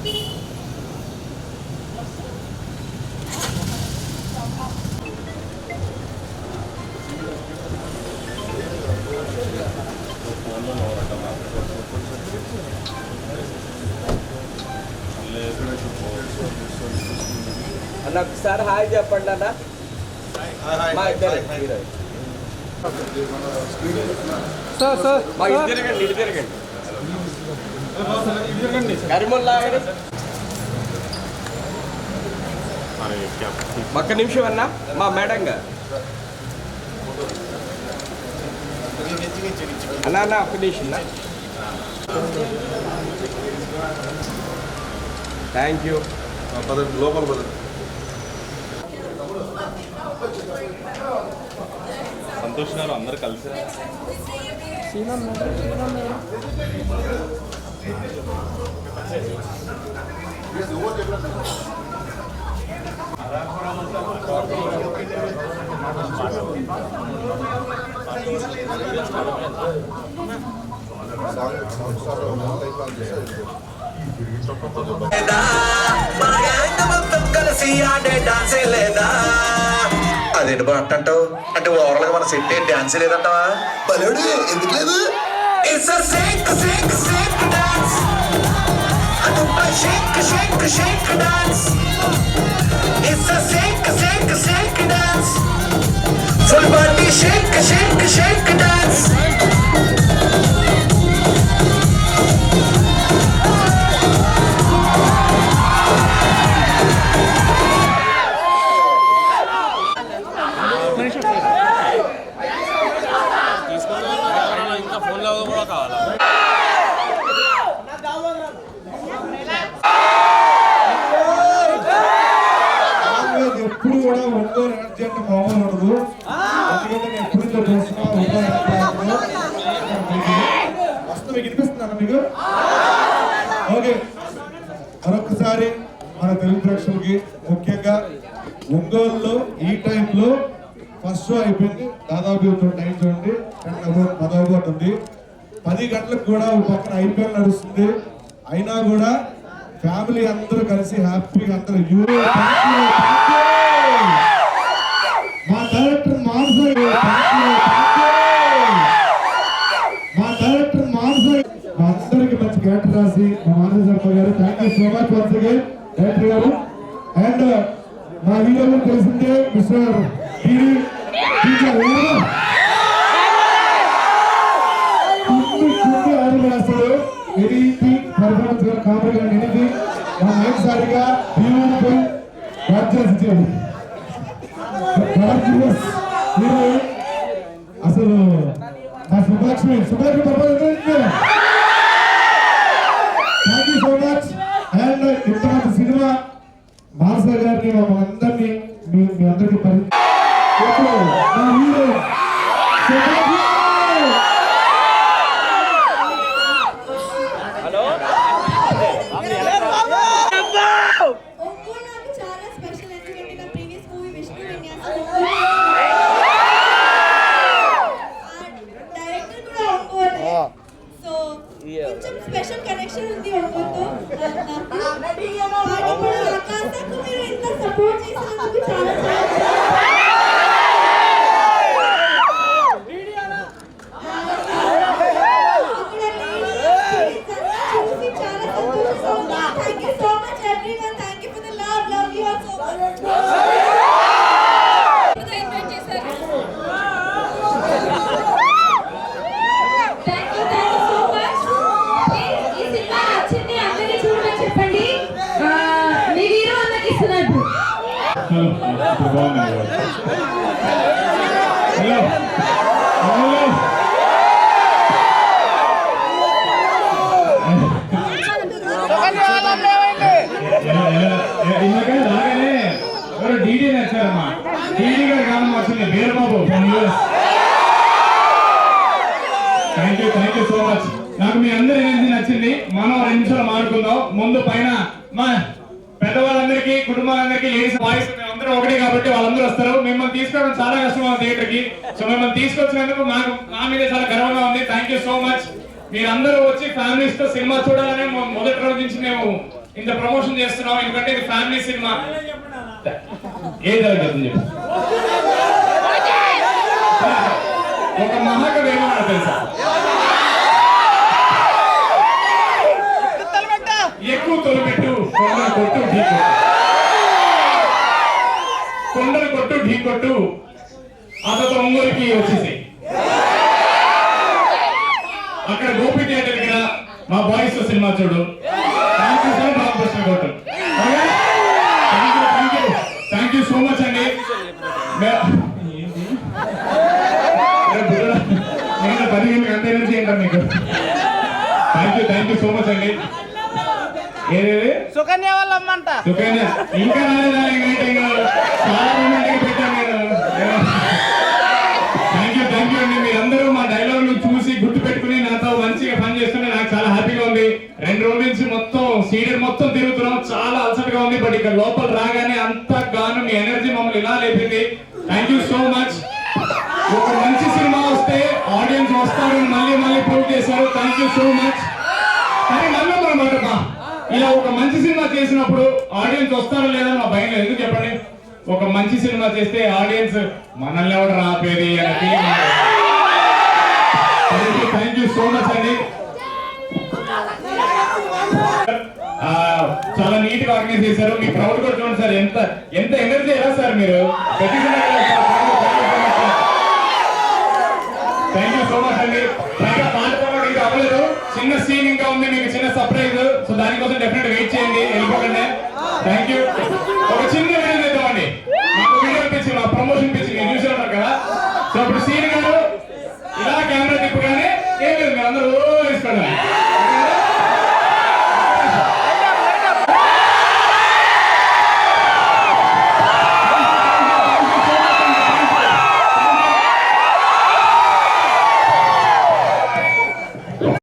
అన్న ఒకసారి హాయ్ చెప్పండి అన్న. మా ఇద్దరు ఇటు తిరగండి కరిముల్లా ఒక్క నిమిషం అన్న. మా మేడం గారు అన్న అన్న ఒక్క నిమిషం. Thank you. లోపల పద. సంతోష్ గారు అందరు కలిసి కలిసి ఆడే డాన్సే లేదా? అదేంటి బా అంటావు? అంటే ఓవరాల్ గా మన సెట్ డాన్స్ లేదంటావా? బలేడు ఎందుకు లేదు? Full body shake shake shake dance. ఎప్పుడు కూడా ఒంగోలు ఎనర్జీ అంటే మామూలు ఉండదు. ఎందుకంటే నేను ఎప్పుడు చూస్తున్నా వస్తు మీకు వినిపిస్తున్నాను మీకు. ఓకే, మరొకసారి మన తెలుగు ప్రేక్షకులకి ముఖ్యంగా ఒంగోలులో ఈ టైంలో ఫస్ట్ షో అయిపోయింది. దాదాపు టైం చూడండి 10 ఉంది. 10 గంటలకు కూడా ఒక పక్కన ఐపీఎల్ నడుస్తుంది. అయినా కూడా ఫ్యామిలీ అందరూ కలిసి హ్యాపీగా అందరూ మా డైరెక్టర్ మానస మా అందరికి మంచి క్యారెక్టర్ రాసి మా మానస శర్మ గారు thank you so much once again director గారు. అండ్ మా హీరో తెలిసిందే మిస్టర్ ఎనీథింగ్ పర్ఫార్మెన్స్ గా కామెడీ గా ఎనీథింగ్ మా మొదటిసారిగా బ్యూటిఫుల్ గార్జియస్ ఇచ్చాడు. గార్జియస్ అసలు మా Subbalakshmi performance thank you so much. And ఇంతమంది సినిమా మానస గారిని మా అందరినీ మీ అందరికీ మా హీరో స్పెషల్ కనెక్షన్ ఉంది ఒంగోలుతో. ఆకాశకు మీరు ఎంత సపోర్ట్ చేసినందుకు చాలా thank you so much everyone. Thank you for the love. Love you all so much. DD నచ్చారమ్మా. డీడీ గారు కాలం వచ్చింది Veerababu. Thank you so much. నాకు మీ అందరూ ఎనర్జీ నచ్చింది. మనం 2 నిమిషాలు మాట్లాడుకుందాం. ముందు పైన మా పెద్దవాళ్ళందరికీ కుటుంబాలందరికీ లేడీస్ బాయ్స్ మేమందరం ఒకటే కాబట్టి వాళ్ళందరూ వస్తారు. మిమ్మల్ని తీసుకోవడం చాలా కష్టం మా థియేటర్ కి. సో మిమ్మల్ని తీసుకొచ్చినందుకు మా మీద చాలా గర్వంగా ఉంది. Thank you so much. మీరందరూ వచ్చి ఫ్యామిలీస్ తో సినిమా చూడాలని మొదటి రోజు నుంచి మేము ఇంత ప్రమోషన్ చేస్తున్నాం ఎందుకంటే ఇది ఫ్యామిలీ సినిమా. ఏది జరుగుతుంది చెప్పు. ఒక మహాకవి ఏమన్నా తెలుసా? ఎక్కువ తొలిపెట్టు కొండలు కొట్టు ఢీ కొట్టు, కొండలు కొట్టు ఢీ కొట్టు అతను ఒంగోలుకి వచ్చేసి అక్కడ గోపి థియేటర్ దగ్గర మా బాయ్స్ సినిమా చూడు. థ్యాంక్ యూ సో మచ్ అండి. నేను 15 గంటల నుంచి ఏంటో మీకు థ్యాంక్ యూ సో మచ్ అండి. సుకన్య వాళ్ళ అమ్మంట సుకన్య ఇంకా రాలేదా? చాలా రొమాంటిక్ పెట్టాను నేను. థ్యాంక్ యూ అండి. మీరందరూ మా డైలాగులు చూసి గుర్తు పెట్టుకుని నాతో మంచిగా పని చేస్తుంటే నాకు చాలా హ్యాపీగా ఉంది. 2 రోజుల నుంచి మొత్తం సీనియర్ మొత్తం తిరుగుతున్నాం, చాలా అలసటగా ఉంది. బట్ ఇక్కడ లోపల రాగానే అంతా గాను మీ ఎనర్జీ మమ్మల్ని ఇలా లేపింది. Thank you so much. ఒక మంచి సినిమా వస్తే ఆడియన్స్ వస్తారు, మళ్ళీ మళ్ళీ ప్రూవ్ చేశారు. Thank you so much. కానీ నన్ను మాట ఇలా ఒక మంచి సినిమా చేసినప్పుడు ఆడియన్స్ వస్తారో లేదా మా భయం లేదు. ఎందుకు చెప్పండి? ఒక మంచి సినిమా చేస్తే ఆడియన్స్ మనల్ని ఎవరు రాపేది అనే feeling. Thank you so much అండి. చాలా నీట్ గా ఆర్గనైజ్ చేశారు. మీ క్రౌడ్ కూడా చూడండి సార్, ఎంత ఎంత ఎనర్జీ ఎలా సార్ మీరు. థ్యాంక్ యూ సో మచ్ అండి. ఇంకా పాట ఇంకా అవ్వలేదు, చిన్న సీన్ ఇంకా ఉంది, మీకు చిన్న సర్ప్రైజ్. సో దానికోసం డెఫినెట్